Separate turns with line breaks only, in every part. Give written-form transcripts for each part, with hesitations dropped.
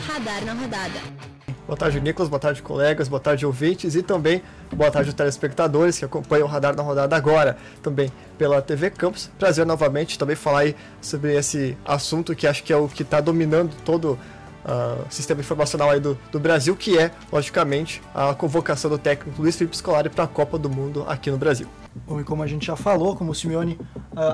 Radar na rodada.
Boa tarde, Nicolas. Boa tarde, colegas. Boa tarde, ouvintes. E também boa tarde, telespectadores que acompanham o Radar na Rodada agora, também pela TV Campus. Prazer novamente também falar aí sobre esse assunto que acho que é o que está dominando todo o sistema informacional aí do Brasil, que é, logicamente, a convocação do técnico Luiz Felipe Scolari para a Copa do Mundo aqui no Brasil.
Bom, e como a gente já falou, como o Simeone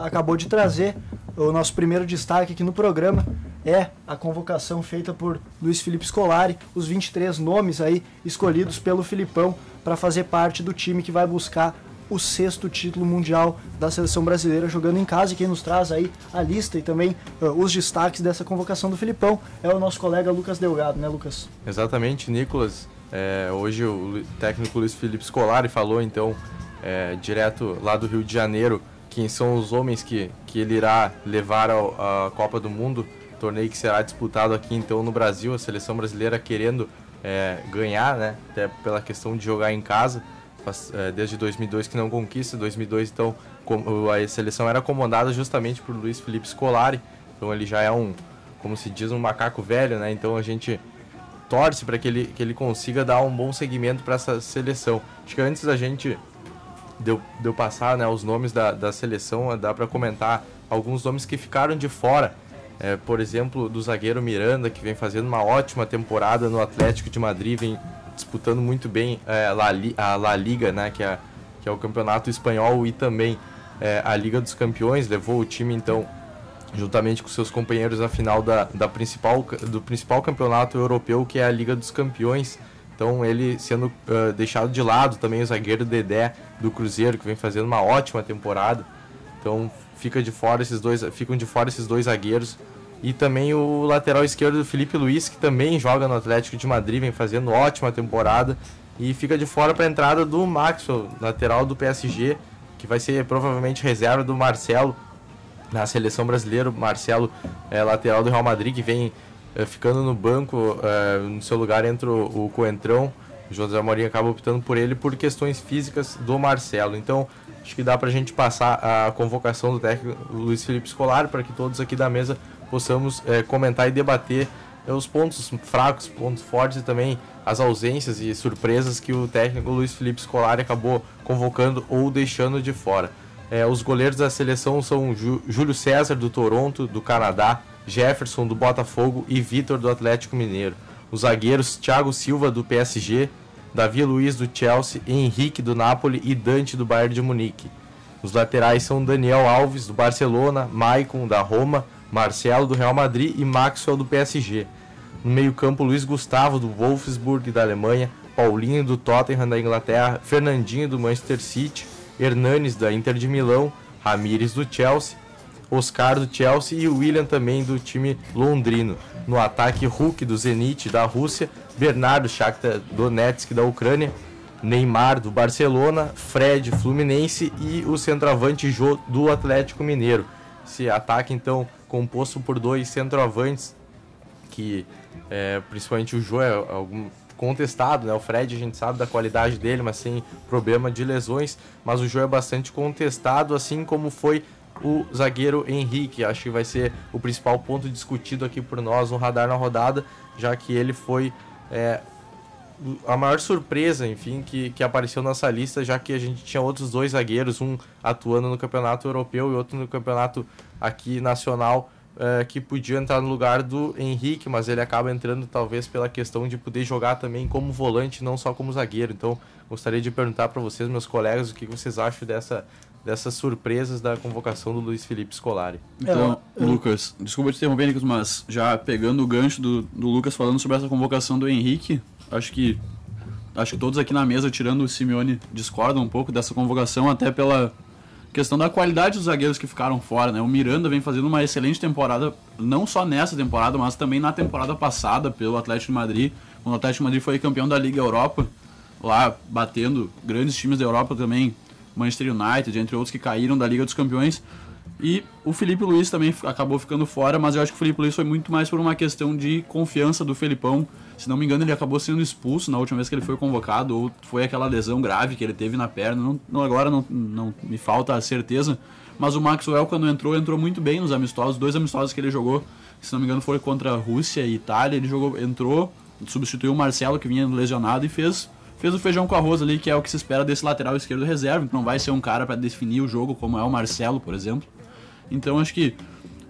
acabou de trazer, o nosso primeiro destaque aqui no programa é a convocação feita por Luiz Felipe Scolari, os 23 nomes aí escolhidos pelo Filipão para fazer parte do time que vai buscar o 6º título mundial da seleção brasileira jogando em casa. E quem nos traz aí a lista e também os destaques dessa convocação do Filipão é o nosso colega Lucas Delgado, né, Lucas?
Exatamente, Nicolas. Hoje o técnico Luiz Felipe Scolari falou então direto lá do Rio de Janeiro quem são os homens que ele irá levar à Copa do Mundo, torneio que será disputado aqui então no Brasil, a seleção brasileira querendo ganhar, né, até pela questão de jogar em casa, desde 2002 que não conquista. 2002 então a seleção era comandada justamente por Luiz Felipe Scolari, então ele já é como se diz, um macaco velho, né, então a gente torce para que ele consiga dar um bom segmento para essa seleção. Acho que antes da gente de passar, né, os nomes da seleção, dá para comentar alguns nomes que ficaram de fora. Por exemplo, do zagueiro Miranda, que vem fazendo uma ótima temporada no Atlético de Madrid, vem disputando muito bem a La Liga, né, que é o campeonato espanhol, e também a Liga dos Campeões. Levou o time, então, juntamente com seus companheiros, à final do principal campeonato europeu, que é a Liga dos Campeões. Então, ele sendo deixado de lado. Também o zagueiro Dedé, do Cruzeiro, que vem fazendo uma ótima temporada. Então, ficam de fora esses dois zagueiros. E também o lateral esquerdo do Felipe Luiz, que também joga no Atlético de Madrid, vem fazendo ótima temporada. E fica de fora para a entrada do Maxwell, lateral do PSG, que vai ser provavelmente reserva do Marcelo na seleção brasileira. O Marcelo é lateral do Real Madrid, que vem ficando no banco. No seu lugar entra o Coentrão. O José Mourinho acaba optando por ele por questões físicas do Marcelo. Então, acho que dá para a gente passar a convocação do técnico Luiz Felipe Scolari para que todos aqui da mesa possamos comentar e debater os pontos fracos, pontos fortes e também as ausências e surpresas que o técnico Luiz Felipe Scolari acabou convocando ou deixando de fora. Os goleiros da seleção são Júlio César, do Toronto, do Canadá, Jefferson, do Botafogo, e Vitor, do Atlético Mineiro. Os zagueiros, Thiago Silva, do PSG, Davi Luiz, do Chelsea, Henrique, do Napoli e Dante, do Bayern de Munique. Os laterais são Daniel Alves, do Barcelona, Maicon, da Roma, Marcelo, do Real Madrid e Maxwell, do PSG. No meio-campo, Luiz Gustavo, do Wolfsburg, da Alemanha, Paulinho, do Tottenham, da Inglaterra, Fernandinho, do Manchester City, Hernanes, da Inter de Milão, Ramires, do Chelsea, Oscar, do Chelsea, e William, também do time londrino. No ataque, Hulk, do Zenit, da Rússia, Bernardo, Shakhtar Donetsk, da Ucrânia, Neymar, do Barcelona, Fred, Fluminense, e o centroavante Jô, do Atlético Mineiro. Esse ataque, então, composto por dois centroavantes, que principalmente o Jô é contestado, né? O Fred, a gente sabe da qualidade dele, mas sem problema de lesões, mas o Jô é bastante contestado, assim como foi o zagueiro Henrique. Acho que vai ser o principal ponto discutido aqui por nós no Radar na Rodada, já que ele foi a maior surpresa, enfim, que apareceu nessa lista, já que a gente tinha outros dois zagueiros, um atuando no campeonato europeu e outro no campeonato aqui nacional, que podia entrar no lugar do Henrique, mas ele acaba entrando talvez pela questão de poder jogar também como volante, não só como zagueiro. Então, gostaria de perguntar para vocês, meus colegas, o que vocês acham dessas surpresas da convocação do Luiz Felipe Scolari.
Então, Lucas, desculpa te interromper, Nicolas, mas já pegando o gancho do Lucas falando sobre essa convocação do Henrique, acho que todos aqui na mesa, tirando o Simeone, discordam um pouco dessa convocação, até pela questão da qualidade dos zagueiros que ficaram fora, né? O Miranda vem fazendo uma excelente temporada, não só nessa temporada, mas também na temporada passada pelo Atlético de Madrid, quando o Atlético de Madrid foi campeão da Liga Europa, lá batendo grandes times da Europa também, Manchester United, entre outros que caíram da Liga dos Campeões. E o Felipe Luiz também acabou ficando fora, mas eu acho que o Felipe Luiz foi muito mais por uma questão de confiança do Felipão. Se não me engano, ele acabou sendo expulso na última vez que ele foi convocado, ou foi aquela lesão grave que ele teve na perna. Agora não me falta a certeza, mas o Maxwell, quando entrou muito bem nos amistosos, 2 amistosos que ele jogou, se não me engano foi contra a Rússia e Itália. Ele entrou, substituiu o Marcelo, que vinha lesionado, e fez o feijão com arroz ali, que é o que se espera desse lateral esquerdo reserva. Não vai ser um cara para definir o jogo como é o Marcelo, por exemplo. Então acho que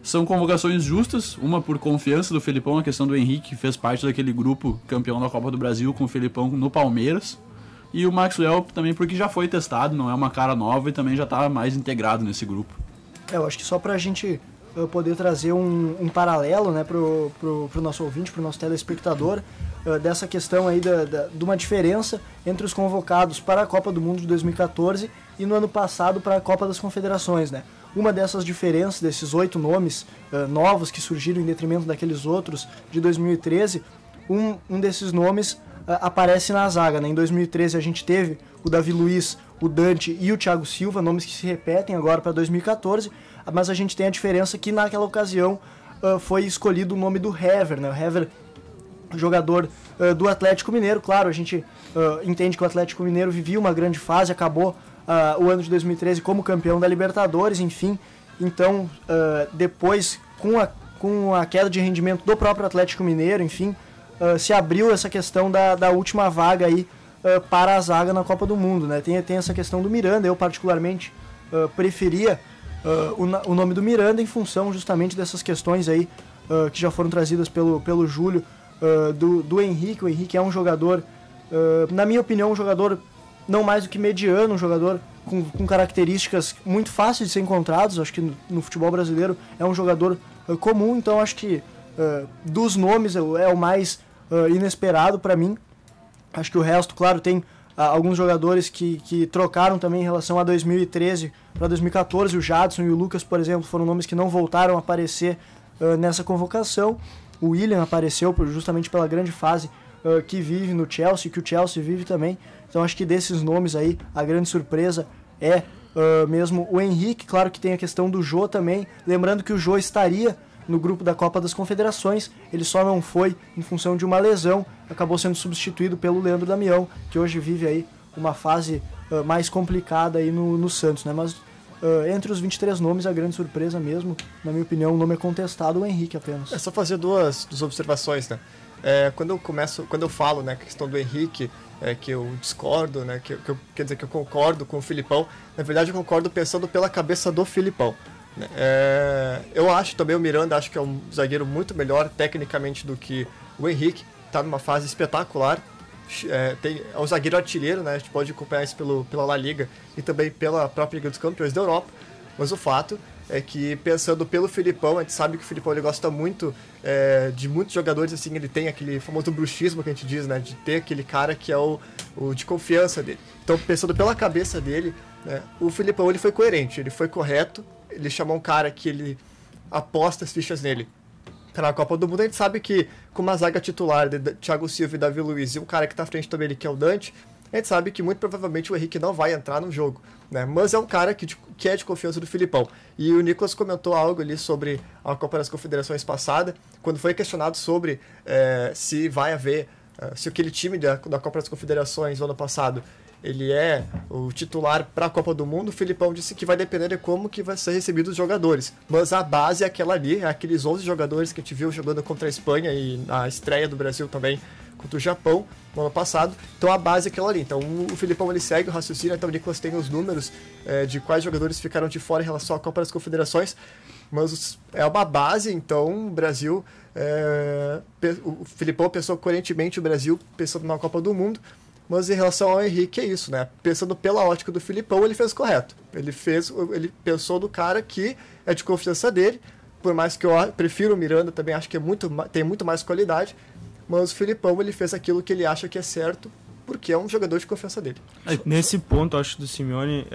são convocações justas, uma por confiança do Felipão, a questão do Henrique, que fez parte daquele grupo campeão da Copa do Brasil com o Felipão no Palmeiras, e o Maxwell também porque já foi testado, não é uma cara nova e também já está mais integrado nesse grupo.
Eu acho que só para a gente poder trazer um paralelo, né, pro nosso ouvinte, pro nosso telespectador, dessa questão aí de uma diferença entre os convocados para a Copa do Mundo de 2014 e no ano passado para a Copa das Confederações, né? Uma dessas diferenças, desses 8 nomes novos que surgiram em detrimento daqueles outros de 2013, um desses nomes aparece na zaga, né? Em 2013 a gente teve o Davi Luiz, o Dante e o Thiago Silva, nomes que se repetem agora para 2014, mas a gente tem a diferença que naquela ocasião foi escolhido o nome do Hever, né? O Hever, jogador do Atlético Mineiro. Claro, a gente entende que o Atlético Mineiro vivia uma grande fase, acabou o ano de 2013 como campeão da Libertadores, enfim. Então, depois, com a queda de rendimento do próprio Atlético Mineiro, enfim, se abriu essa questão da última vaga aí para a zaga na Copa do Mundo, né? Tem essa questão do Miranda. Eu particularmente preferia o nome do Miranda em função justamente dessas questões aí que já foram trazidas pelo Júlio, do Henrique. O Henrique é um jogador, na minha opinião, um jogador não mais do que mediano, um jogador com características muito fáceis de ser encontrados. Acho que no futebol brasileiro é um jogador comum, então acho que dos nomes é o mais inesperado para mim. Acho que o resto, claro, tem alguns jogadores que trocaram também em relação a 2013 para 2014. O Jadson e o Lucas, por exemplo, foram nomes que não voltaram a aparecer nessa convocação. O William apareceu justamente pela grande fase que vive no Chelsea, que o Chelsea vive também. Então acho que desses nomes aí, a grande surpresa é mesmo o Henrique. Claro que tem a questão do Jô também. Lembrando que o Jô estaria no grupo da Copa das Confederações, ele só não foi em função de uma lesão, acabou sendo substituído pelo Leandro Damião, que hoje vive aí uma fase mais complicada aí no Santos, né? Mas entre os 23 nomes, a grande surpresa mesmo, na minha opinião, o nome é contestado, o Henrique apenas.
É só fazer duas observações, né? Quando eu falo, né, a questão do Henrique, que eu discordo, né, quer dizer que eu concordo com o Filipão, na verdade eu concordo pensando pela cabeça do Filipão. Eu acho também o Miranda, acho que é um zagueiro muito melhor tecnicamente do que o Henrique, tá numa fase espetacular, é um zagueiro artilheiro, né, a gente pode acompanhar isso pela La Liga e também pela própria Liga dos Campeões da Europa, mas o fato é que, pensando pelo Filipão, a gente sabe que o Filipão ele gosta muito de muitos jogadores, assim, ele tem aquele famoso bruxismo que a gente diz, né, de ter aquele cara que é o de confiança dele. Então, pensando pela cabeça dele, né, o Filipão ele foi coerente, ele foi correto, ele chamou um cara que ele aposta as fichas nele para a Copa do Mundo. A gente sabe que com uma zaga titular de Thiago Silva e Davi Luiz e um cara que está à frente também, que é o Dante, a gente sabe que muito provavelmente o Henrique não vai entrar no jogo, né? Mas é um cara que é de confiança do Filipão. E o Nicolas comentou algo ali sobre a Copa das Confederações passada, quando foi questionado sobre se vai haver, se aquele time da Copa das Confederações do ano passado ele é o titular para a Copa do Mundo. O Filipão disse que vai depender de como que vai ser recebido os jogadores. Mas a base é aquela ali, é aqueles 11 jogadores que a gente viu jogando contra a Espanha e na estreia do Brasil também contra o Japão no ano passado. Então a base é aquela ali. Então o Filipão ele segue o raciocínio, então o Nicolas tem os números de quais jogadores ficaram de fora em relação à Copa das Confederações. Mas é uma base, então o Brasil, o Filipão pensou coerentemente o Brasil pensando na Copa do Mundo. Mas em relação ao Henrique é isso, né? Pensando pela ótica do Filipão, ele fez correto. Ele pensou do cara que é de confiança dele, por mais que eu prefiro o Miranda, também acho que tem muito mais qualidade, mas o Filipão ele fez aquilo que ele acha que é certo, porque é um jogador de confiança dele.
Nesse ponto, eu acho, do Simeone,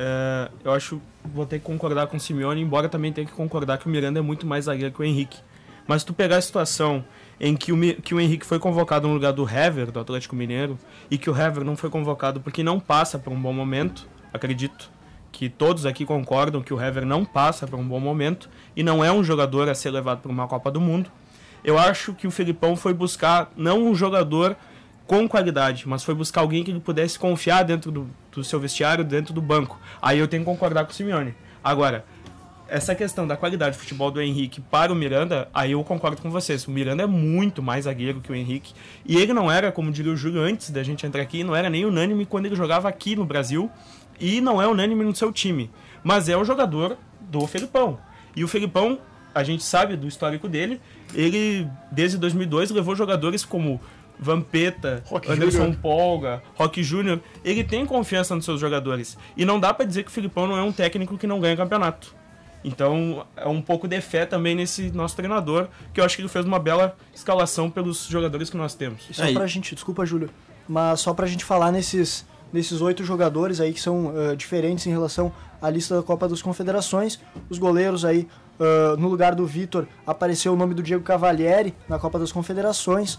vou ter que concordar com o Simeone, embora também tenha que concordar que o Miranda é muito mais zagueiro que o Henrique. Mas se tu pegar a situação em que o Henrique foi convocado no lugar do Hever, do Atlético Mineiro, e que o Hever não foi convocado porque não passa por um bom momento, acredito que todos aqui concordam que o Hever não passa por um bom momento e não é um jogador a ser levado para uma Copa do Mundo. Eu acho que o Felipão foi buscar não um jogador com qualidade, mas foi buscar alguém que ele pudesse confiar dentro do seu vestiário, dentro do banco. Aí eu tenho que concordar com o Simeone. Agora, essa questão da qualidade de futebol do Henrique para o Miranda, aí eu concordo com vocês. O Miranda é muito mais zagueiro que o Henrique. E ele não era, como diria o Júlio antes da gente entrar aqui, não era nem unânime quando ele jogava aqui no Brasil. E não é unânime no seu time. Mas é o jogador do Felipão. E o Felipão, a gente sabe do histórico dele, ele, desde 2002, levou jogadores como Vampeta,
Roque
Anderson
Júnior.
Polga, Roque Júnior. Ele tem confiança nos seus jogadores. E não dá pra dizer que o Felipão não é um técnico que não ganha campeonato. Então é um pouco de fé também nesse nosso treinador, que eu acho que ele fez uma bela escalação pelos jogadores que nós temos.
E só pra gente, desculpa, Júlio, mas só pra gente falar nesses 8 jogadores aí que são diferentes em relação à lista da Copa das Confederações. Os goleiros aí, no lugar do Vitor, apareceu o nome do Diego Cavalieri na Copa das Confederações,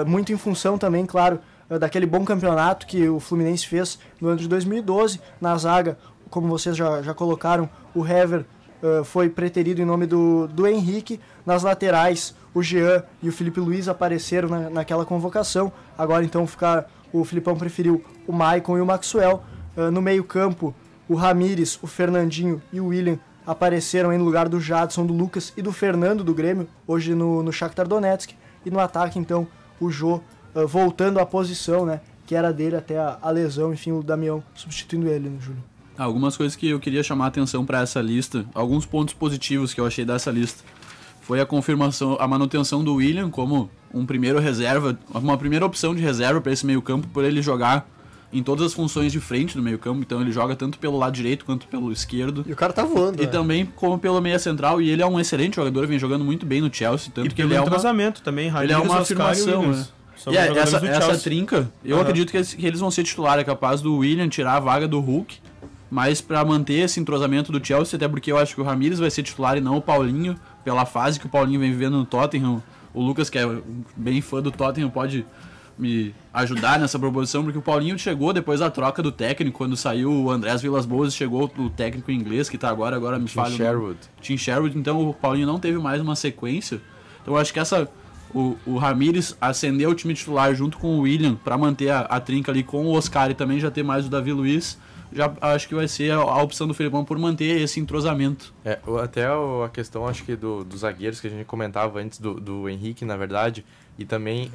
muito em função também, claro, daquele bom campeonato que o Fluminense fez no ano de 2012. Na zaga, como vocês já colocaram, o Hever foi preterido em nome do Henrique. Nas laterais, o Jean e o Felipe Luiz apareceram naquela convocação. Agora então o Filipão preferiu o Maicon e o Maxwell. No meio campo, o Ramires, o Fernandinho e o William apareceram no lugar do Jadson, do Lucas e do Fernando do Grêmio, hoje no Shakhtar Donetsk. E no ataque então o Jô voltando à posição, né, que era dele até a lesão, enfim, o Damião substituindo ele, né, Júlio?
Algumas coisas que eu queria chamar a atenção para essa lista, alguns pontos positivos que eu achei dessa lista. Foi a confirmação, a manutenção do William como um primeiro reserva, uma primeira opção de reserva para esse meio-campo, por ele jogar em todas as funções de frente do meio-campo. Então ele joga tanto pelo lado direito quanto pelo esquerdo.
E o cara tá voando,
E
né?
também como pelo meia central, e ele é um excelente jogador, vem jogando muito bem no Chelsea, tanto
E
que
pelo
ele é
entrosamento também,
ele é uma
Ramires, Oscar
afirmação,
e Williams.
né?
São
E
jogadores do
essa
Chelsea.
trinca, eu acredito que eles vão ser titular, é capaz do William tirar a vaga do Hulk, mas para manter esse entrosamento do Chelsea, até porque eu acho que o Ramires vai ser titular e não o Paulinho, pela fase que o Paulinho vem vivendo no Tottenham. O Lucas, que é bem fã do Tottenham, pode me ajudar nessa proposição, porque o Paulinho chegou depois da troca do técnico, quando saiu o Andrés Villas-Boas, chegou o técnico inglês, que tá agora me falha. Tim Sherwood, então o Paulinho não teve mais uma sequência. Então eu acho que o Ramires acendeu o time titular junto com o William para manter a trinca ali com o Oscar e também já ter mais o Davi Luiz. Já acho que vai ser a opção do Felipão por manter esse entrosamento.
Até a questão, acho que dos zagueiros que a gente comentava antes do Henrique, na verdade, e também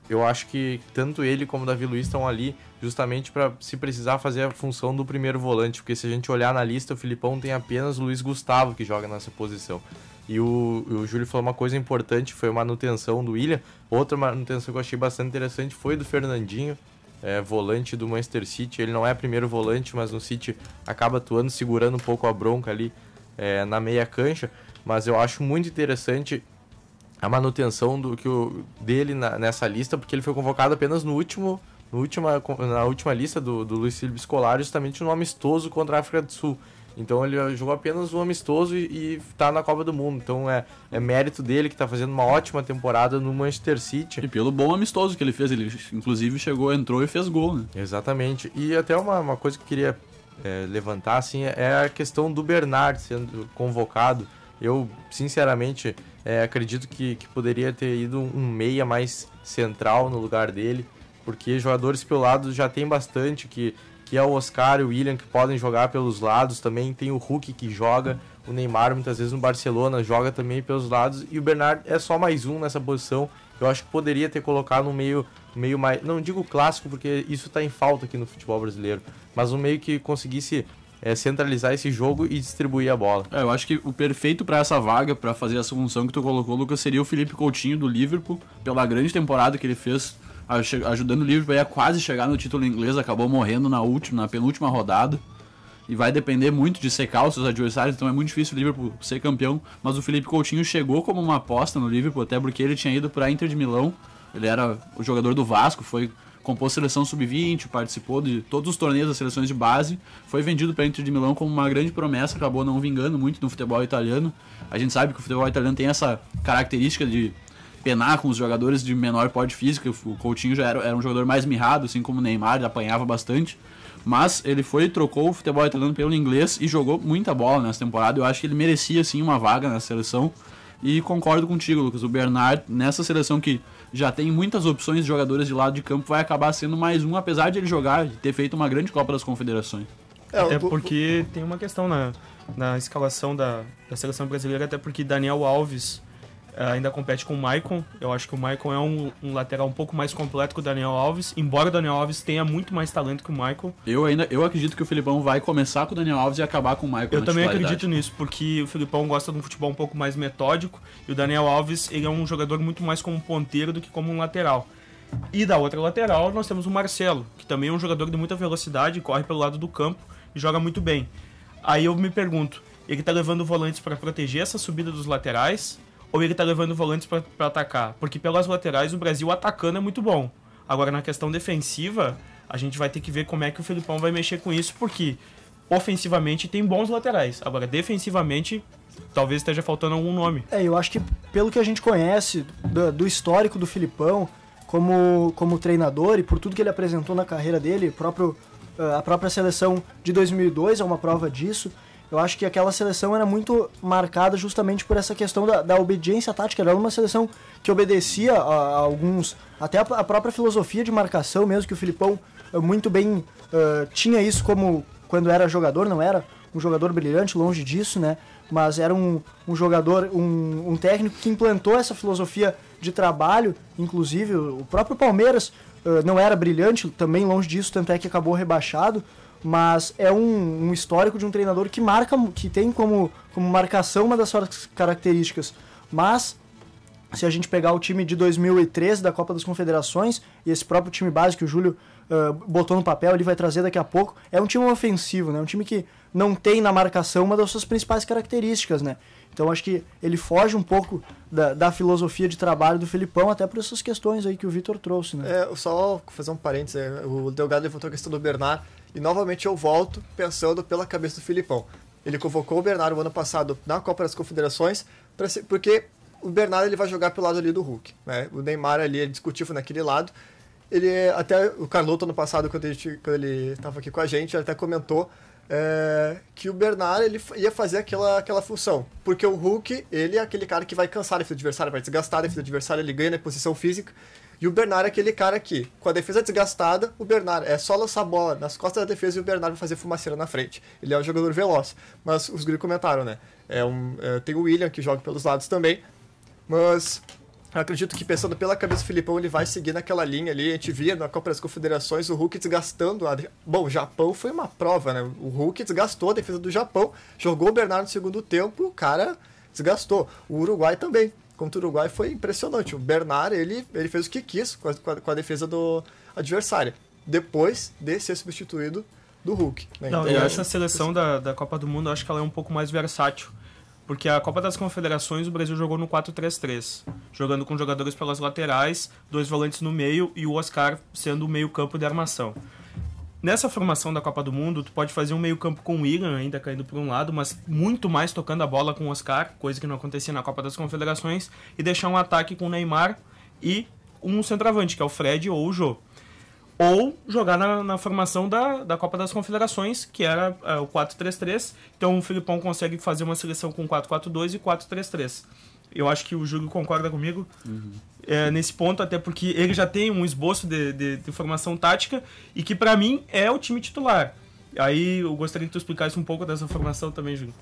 eu acho que tanto ele como o Davi Luiz estão ali justamente para, se precisar, fazer a função do primeiro volante, porque se a gente olhar na lista, o Filipão tem apenas o Luiz Gustavo que joga nessa posição. E o Júlio falou uma coisa importante, foi a manutenção do William. Outra manutenção que eu achei bastante interessante foi do Fernandinho, volante do Manchester City. Ele não é primeiro volante, mas no City acaba atuando, segurando um pouco a bronca ali na meia cancha. Mas eu acho muito interessante a manutenção dele nessa lista, porque ele foi convocado apenas na última lista do Luiz Felipe Scolari, justamente no amistoso contra a África do Sul. Então ele jogou apenas um amistoso e tá na Copa do Mundo. Então é mérito dele, que tá fazendo uma ótima temporada no Manchester City.
E pelo bom amistoso que ele fez, ele inclusive entrou e fez gol, né?
Exatamente. E até uma coisa que eu queria levantar, assim, é a questão do Bernard sendo convocado. Eu, sinceramente, acredito que poderia ter ido um meia mais central no lugar dele, porque jogadores pelo lado já tem bastante, que é o Oscar e o William, que podem jogar pelos lados. Também tem o Hulk, que joga, o Neymar muitas vezes no Barcelona joga também pelos lados, e o Bernard é só mais um nessa posição. Eu acho que poderia ter colocado um meio mais, não digo clássico, porque isso está em falta aqui no futebol brasileiro, mas um meio que conseguisse centralizar esse jogo e distribuir a bola.
Eu acho que o perfeito para essa vaga, para fazer essa função que tu colocou, Lucas, seria o Felipe Coutinho do Liverpool, pela grande temporada que ele fez, ajudando o Liverpool a quase chegar no título inglês, acabou morrendo na penúltima rodada, e vai depender muito de secar os seus adversários, então é muito difícil o Liverpool ser campeão, mas o Felipe Coutinho chegou como uma aposta no Liverpool, até porque ele tinha ido para a Inter de Milão, ele era o jogador do Vasco, compôs seleção sub-20, participou de todos os torneios das seleções de base, foi vendido para a Inter de Milão como uma grande promessa, acabou não vingando muito no futebol italiano. A gente sabe que o futebol italiano tem essa característica de penar com os jogadores de menor porte físico. O Coutinho já era um jogador mais mirrado, assim como o Neymar, ele apanhava bastante. Mas ele trocou o futebol italiano pelo inglês e jogou muita bola nessa temporada. Eu acho que ele merecia sim uma vaga na seleção. E concordo contigo, Lucas. O Bernard, nessa seleção que já tem muitas opções de jogadores de lado de campo, vai acabar sendo mais um, apesar de ele jogar e ter feito uma grande Copa das Confederações.
Até porque tem uma questão na escalação da seleção brasileira, até porque Daniel Alves ainda compete com o Maicon. Eu acho que o Maicon é um lateral um pouco mais completo que o Daniel Alves, embora o Daniel Alves tenha muito mais talento que o Maicon.
Eu acredito que o Filipão vai começar com o Daniel Alves e acabar com o Maicon.
Eu também acredito nisso, porque o Filipão gosta de um futebol um pouco mais metódico e o Daniel Alves ele é um jogador muito mais como ponteiro do que como um lateral. E da outra lateral nós temos o Marcelo, que também é um jogador de muita velocidade, corre pelo lado do campo e joga muito bem. Aí eu me pergunto, ele tá levando volantes para proteger essa subida dos laterais ou ele tá levando volantes para atacar? Porque pelas laterais o Brasil atacando é muito bom. Agora na questão defensiva, a gente vai ter que ver como é que o Filipão vai mexer com isso, porque ofensivamente tem bons laterais. Agora defensivamente talvez esteja faltando algum nome.
Eu acho que pelo que a gente conhece do histórico do Filipão como treinador e por tudo que ele apresentou na carreira dele, a própria seleção de 2002 é uma prova disso. Eu acho que aquela seleção era muito marcada justamente por essa questão da obediência tática. Era uma seleção que obedecia a alguns... Até a própria filosofia de marcação mesmo, que o Filipão muito bem tinha isso como quando era jogador. Não era um jogador brilhante, longe disso, né? Mas era um jogador, um técnico que implantou essa filosofia de trabalho. Inclusive, o próprio Palmeiras não era brilhante, também longe disso, tanto é que acabou rebaixado. Mas é um histórico de um treinador que marca, que tem como marcação uma das suas características. Mas, se a gente pegar o time de 2013 da Copa das Confederações, e esse próprio time base que o Júlio botou no papel, ele vai trazer daqui a pouco, é um time ofensivo, né? Um time que não tem na marcação uma das suas principais características, né? Então acho que ele foge um pouco da filosofia de trabalho do Filipão, até por essas questões aí que o Vitor trouxe, né?
Só fazer um parênteses, o Delgado levantou a questão do Bernard, e novamente eu volto pensando pela cabeça do Filipão. Ele convocou o Bernard o ano passado na Copa das Confederações, porque o Bernard ele vai jogar pelo lado ali do Hulk, né? O Neymar ali é discutível naquele lado. Até o Carloto ano passado, quando ele estava aqui com a gente, ele até comentou que o Bernard ele ia fazer aquela função, porque o Hulk ele é aquele cara que vai cansar a defesa adversária, vai desgastar a defesa adversária, ele ganha na posição física, e o Bernard é aquele cara que, com a defesa desgastada, o Bernard é só lançar a bola nas costas da defesa e o Bernard vai fazer fumaceira na frente. Ele é um jogador veloz, mas os gringos comentaram, né? Tem o William que joga pelos lados também, mas eu acredito que, pensando pela cabeça do Filipão, ele vai seguir naquela linha ali. A gente via na Copa das Confederações o Hulk desgastando. Bom, o Japão foi uma prova, né? O Hulk desgastou a defesa do Japão, jogou o Bernard no segundo tempo, o cara desgastou. O Uruguai também. Contra o Uruguai foi impressionante. O Bernard, ele fez o que quis com a defesa do adversário, depois de ser substituído do Hulk, né?
Não,
então,
essa seleção da Copa do Mundo, eu acho que ela é um pouco mais versátil. Porque a Copa das Confederações o Brasil jogou no 4-3-3, jogando com jogadores pelas laterais, 2 volantes no meio e o Oscar sendo o meio-campo de armação. Nessa formação da Copa do Mundo, tu pode fazer um meio-campo com o William ainda caindo por um lado, mas muito mais tocando a bola com o Oscar, coisa que não acontecia na Copa das Confederações, e deixar um ataque com o Neymar e um centroavante, que é o Fred ou o Jô. Ou jogar na formação da Copa das Confederações, que era o 4-3-3. Então o Filipão consegue fazer uma seleção com 4-4-2 e 4-3-3. Eu acho que o Júlio concorda comigo nesse ponto, até porque ele já tem um esboço de formação tática e que, para mim, é o time titular. Aí eu gostaria que tu explicasse um pouco dessa formação também, Júlio.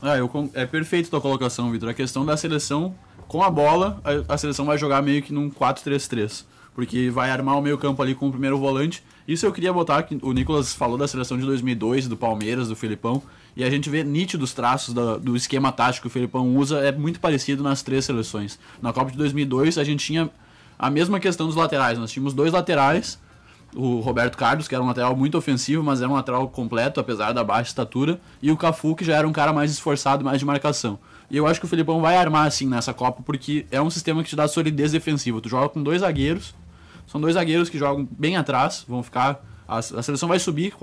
É perfeito a tua colocação, Vitor. A questão da seleção, com a bola, a seleção vai jogar meio que num 4-3-3. Porque vai armar o meio campo ali com o primeiro volante. Isso eu queria botar, que o Nicolas falou da seleção de 2002, do Palmeiras, do Filipão, e a gente vê nítidos traços do esquema tático que o Filipão usa, é muito parecido nas 3 seleções. Na Copa de 2002 a gente tinha a mesma questão dos laterais, nós tínhamos 2 laterais, o Roberto Carlos, que era um lateral muito ofensivo, mas era um lateral completo, apesar da baixa estatura, e o Cafu, que já era um cara mais esforçado, mais de marcação. E eu acho que o Filipão vai armar assim nessa Copa, porque é um sistema que te dá solidez defensiva. Tu joga com 2 zagueiros, são 2 zagueiros que jogam bem atrás, vão ficar... A seleção vai subir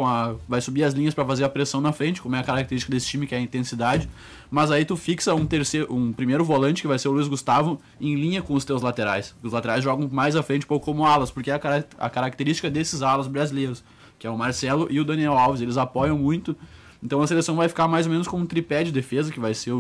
vai subir as linhas para fazer a pressão na frente, como é a característica desse time, que é a intensidade. Mas aí tu fixa um primeiro volante, que vai ser o Luiz Gustavo, em linha com os teus laterais. Os laterais jogam mais à frente, um pouco como alas, porque é a característica desses alas brasileiros, que é o Marcelo e o Daniel Alves. Eles apoiam muito. Então a seleção vai ficar mais ou menos como um tripé de defesa, que vai ser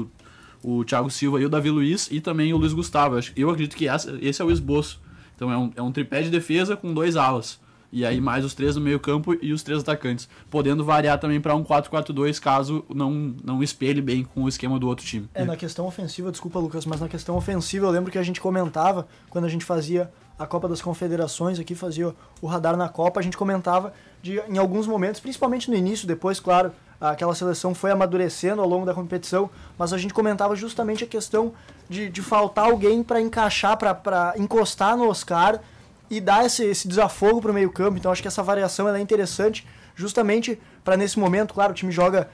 o Thiago Silva e o Davi Luiz, e também o Luiz Gustavo. Eu acredito que esse é o esboço. Então é um tripé de defesa com 2 alas. E aí mais os 3 no meio campo e os 3 atacantes. Podendo variar também para um 4-4-2, caso não espelhe bem com o esquema do outro time.
Na questão ofensiva, desculpa, Lucas, mas na questão ofensiva eu lembro que a gente comentava, quando a gente fazia a Copa das Confederações, aqui fazia o Radar na Copa, a gente comentava em alguns momentos, principalmente no início, depois, claro, aquela seleção foi amadurecendo ao longo da competição, mas a gente comentava justamente a questão de faltar alguém para encaixar, para encostar no Oscar e dar esse desafogo para o meio campo. Então acho que essa variação ela é interessante, justamente para nesse momento, claro, o time joga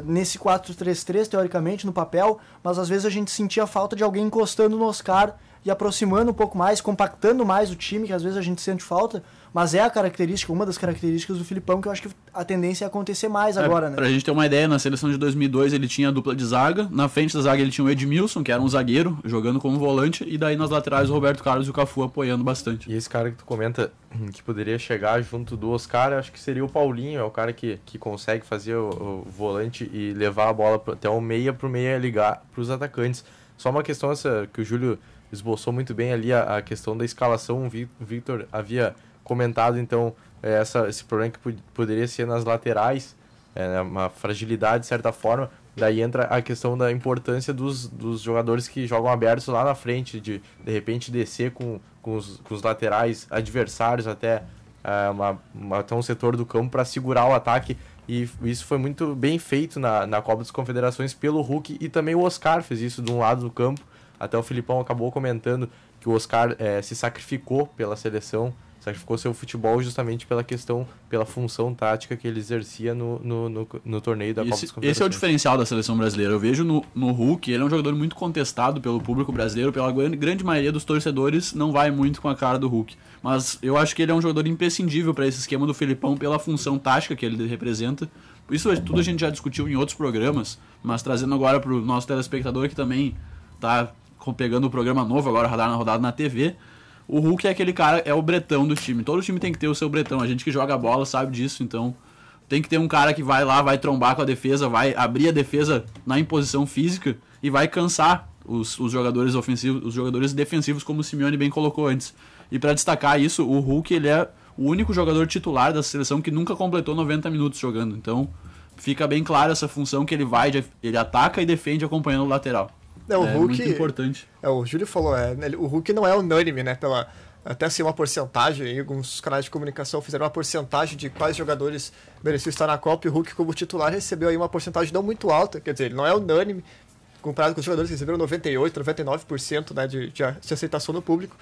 nesse 4-3-3 teoricamente no papel, mas às vezes a gente sentia a falta de alguém encostando no Oscar e aproximando um pouco mais, compactando mais o time, que às vezes a gente sente falta, mas é a característica, uma das características do Filipão, que eu acho que a tendência é acontecer mais agora, né?
Pra gente ter uma ideia, na seleção de 2002 ele tinha a dupla de zaga, na frente da zaga ele tinha o Edmilson, que era um zagueiro, jogando como volante, e daí nas laterais o Roberto Carlos e o Cafu apoiando bastante.
E esse cara que tu comenta que poderia chegar junto do Oscar, acho que seria o Paulinho, é o cara que consegue fazer o volante e levar a bola até o meia, pro meia ligar pros atacantes. Só uma questão essa que o Júlio esboçou muito bem ali, a questão da escalação. O Victor havia comentado então esse problema que poderia ser nas laterais, uma fragilidade de certa forma. Daí entra a questão da importância dos jogadores que jogam abertos lá na frente, de repente descer com os laterais adversários até um setor do campo para segurar o ataque. E isso foi muito bem feito na Copa das Confederações pelo Hulk, e também o Oscar fez isso de um lado do campo. Até o Filipão acabou comentando que o Oscar se sacrificou pela seleção, sacrificou seu futebol justamente pela função tática que ele exercia no torneio da Copa das Confederações.
Esse é o diferencial da seleção brasileira. Eu vejo no Hulk, ele é um jogador muito contestado pelo público brasileiro, pela grande maioria dos torcedores não vai muito com a cara do Hulk. Mas eu acho que ele é um jogador imprescindível para esse esquema do Filipão pela função tática que ele representa. Isso tudo a gente já discutiu em outros programas, mas trazendo agora para o nosso telespectador que também está pegando o programa novo agora, Radar na Rodada na TV, o Hulk é aquele cara, é o bretão do time. Todo time tem que ter o seu bretão. A gente que joga bola sabe disso, então tem que ter um cara que vai lá, vai trombar com a defesa, vai abrir a defesa na imposição física e vai cansar os jogadores ofensivos, os jogadores defensivos, como o Simeone bem colocou antes. E para destacar isso, o Hulk ele é o único jogador titular da seleção que nunca completou 90 minutos jogando. Então fica bem clara essa função que ele ataca e defende acompanhando o lateral.
O Hulk,
muito importante.
O Júlio falou, o Hulk não é unânime, né? Até assim, uma porcentagem, alguns canais de comunicação fizeram uma porcentagem de quais jogadores mereciam estar na Copa, e o Hulk, como titular, recebeu aí uma porcentagem não muito alta, quer dizer, ele não é unânime, comparado com os jogadores que receberam 98%, 99%, né, de aceitação no público.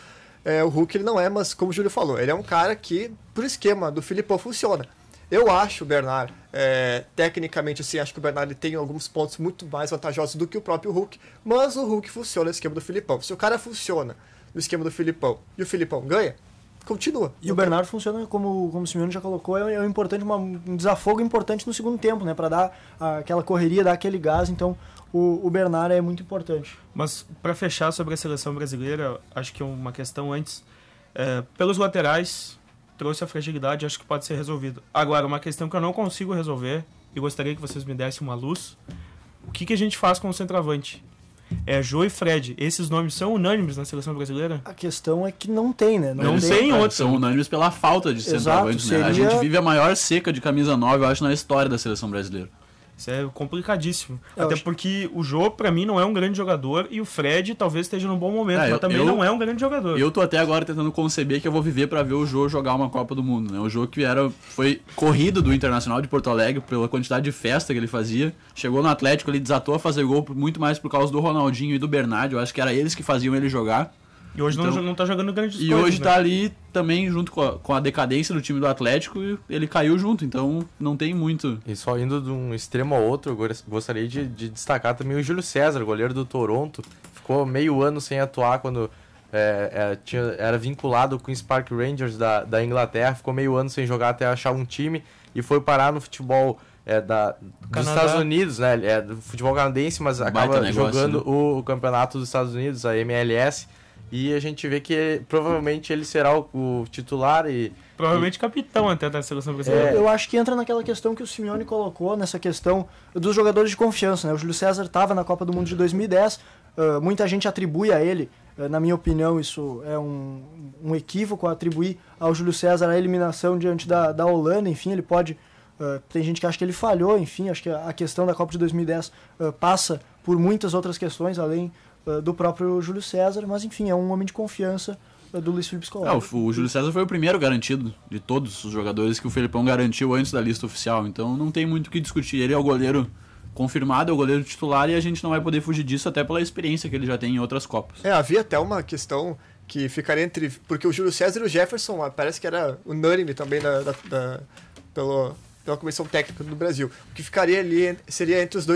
O Hulk ele não é, mas como o Júlio falou, ele é um cara que, pro esquema do Filipão, funciona. Eu acho o Bernard, tecnicamente assim, acho que o Bernard tem alguns pontos muito mais vantajosos do que o próprio Hulk, mas o Hulk funciona no esquema do Filipão. Se o cara funciona no esquema do Filipão e o Filipão ganha, continua.
E o Bernard funciona, como o Simeone já colocou, um desafogo importante no segundo tempo, né, para dar aquela correria, dar aquele gás. Então o Bernard é muito importante.
Mas para fechar sobre a seleção brasileira, acho que uma questão antes, pelos laterais trouxe a fragilidade, acho que pode ser resolvido. Agora, uma questão que eu não consigo resolver, e gostaria que vocês me dessem uma luz, o que a gente faz com o centroavante? Jô e Fred, esses nomes são unânimes na seleção brasileira?
A questão é que não tem, né?
Não tem outro.
São unânimes pela falta de centroavante, né? A gente vive a maior seca de camisa 9, eu acho, na história da seleção brasileira.
Isso é complicadíssimo. Até porque o Jô, pra mim, não é um grande jogador, e o Fred talvez esteja num bom momento, mas também não é um grande jogador.
Eu tô até agora tentando conceber que eu vou viver pra ver o Jô jogar uma Copa do Mundo, né? O Jô que foi corrido do Internacional de Porto Alegre pela quantidade de festa que ele fazia. Chegou no Atlético, ele desatou a fazer gol muito mais por causa do Ronaldinho e do Bernardo. Eu acho que era eles que faziam ele jogar.
E hoje então, não tá jogando grandes coisas.
E hoje tá ali também junto com a decadência do time do Atlético, e ele caiu junto, então não tem muito.
E só indo de um extremo ao outro, eu gostaria de destacar também o Júlio César, goleiro do Toronto. Ficou meio ano sem atuar quando era vinculado com o Queen's Park Rangers da Inglaterra, ficou meio ano sem jogar até achar um time e foi parar no futebol dos Estados Unidos, né? Do futebol canadense, mas acaba jogando o campeonato dos Estados Unidos, a MLS. E a gente vê que provavelmente ele será o titular e...
Provavelmente capitão até da seleção brasileira.
Eu acho que entra naquela questão que o Simeone colocou, nessa questão dos jogadores de confiança, né? O Júlio César estava na Copa do Mundo de 2010, muita gente atribui a ele, na minha opinião isso é um equívoco, atribuir ao Júlio César a eliminação diante da Holanda, enfim, ele pode... tem gente que acha que ele falhou, enfim, acho que a questão da Copa de 2010 passa por muitas outras questões, além do próprio Júlio César, mas enfim, é um homem de confiança do Luiz Felipe Scolari.
O Júlio César foi o primeiro garantido de todos os jogadores que o Felipão garantiu antes da lista oficial, então não tem muito o que discutir. Ele é o goleiro confirmado, é o goleiro titular e a gente não vai poder fugir disso até pela experiência que ele já tem em outras Copas.
Havia até uma questão que ficaria entre... Porque o Júlio César e o Jefferson parece que era unânime também pela comissão técnica do Brasil. O que ficaria ali seria entre os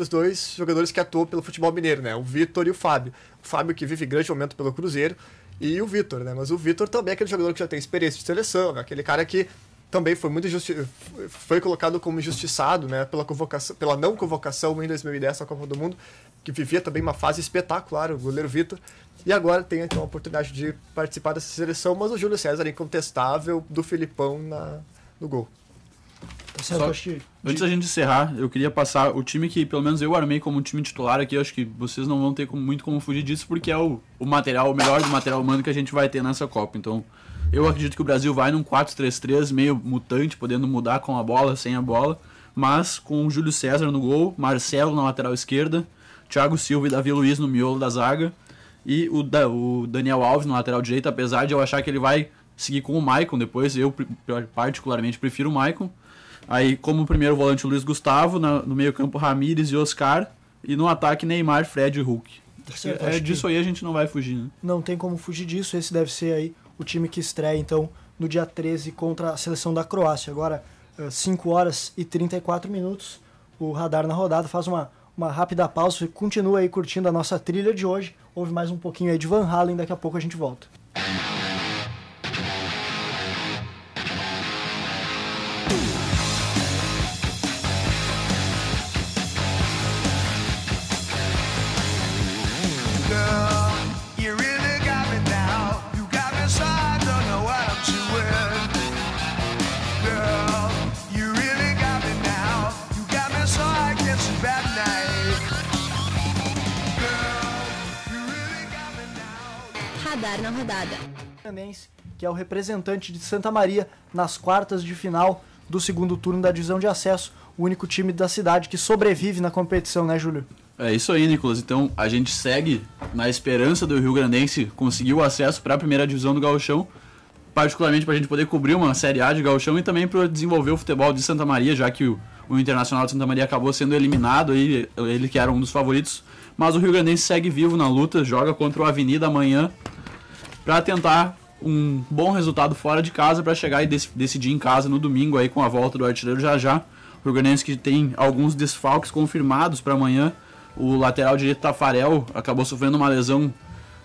dois jogadores que atuam pelo futebol mineiro, né? O Vitor e o Fábio. O Fábio que vive grande momento pelo Cruzeiro e o Vitor, né? Mas o Vitor também é aquele jogador que já tem experiência de seleção, né? Aquele cara que também foi colocado como injustiçado, né? Pela não convocação em 2010 na Copa do Mundo, que vivia também uma fase espetacular, o goleiro Vitor. E agora tem então a oportunidade de participar dessa seleção, mas o Júlio César é incontestável do Filipão no gol.
Antes da gente encerrar, eu queria passar o time que pelo menos eu armei como time titular aqui. Eu acho que vocês não vão ter muito como fugir disso, porque é o melhor do material humano que a gente vai ter nessa Copa. Então eu acredito que o Brasil vai num 4-3-3 meio mutante, podendo mudar com a bola, sem a bola, mas com o Júlio César no gol, Marcelo na lateral esquerda, Thiago Silva e Davi Luiz no miolo da zaga e o Daniel Alves na lateral direita, apesar de eu achar que ele vai seguir com o Maicon depois. Eu particularmente prefiro o Maicon. Aí, como primeiro volante, o Luiz Gustavo, no meio-campo, Ramírez e Oscar, e no ataque, Neymar, Fred e Hulk. Disso aí a gente não vai fugir, né?
Não tem como fugir disso. Esse deve ser aí o time que estreia, então, no dia 13 contra a seleção da Croácia. Agora, 5 horas e 34 minutos, o Radar na Rodada faz uma rápida pausa e continua aí curtindo a nossa trilha de hoje. Ouve mais um pouquinho aí de Van Halen, daqui a pouco a gente volta.
Radar na Rodada.
Que é o representante de Santa Maria nas quartas de final do segundo turno da divisão de acesso, o único time da cidade que sobrevive na competição, né, Júlio?
É isso aí, Nicolas. Então a gente segue na esperança do Rio Grandense conseguir o acesso para a primeira divisão do Gauchão, particularmente para a gente poder cobrir uma Série A de Gauchão e também para desenvolver o futebol de Santa Maria, já que o Internacional de Santa Maria acabou sendo eliminado, aí, ele que era um dos favoritos, mas o Rio Grandense segue vivo na luta, joga contra o Avenida amanhã para tentar um bom resultado fora de casa para chegar e decidir em casa no domingo aí com a volta do artilheiro já. O Rio Grandense que tem alguns desfalques confirmados para amanhã. O lateral direito Tafarel acabou sofrendo uma lesão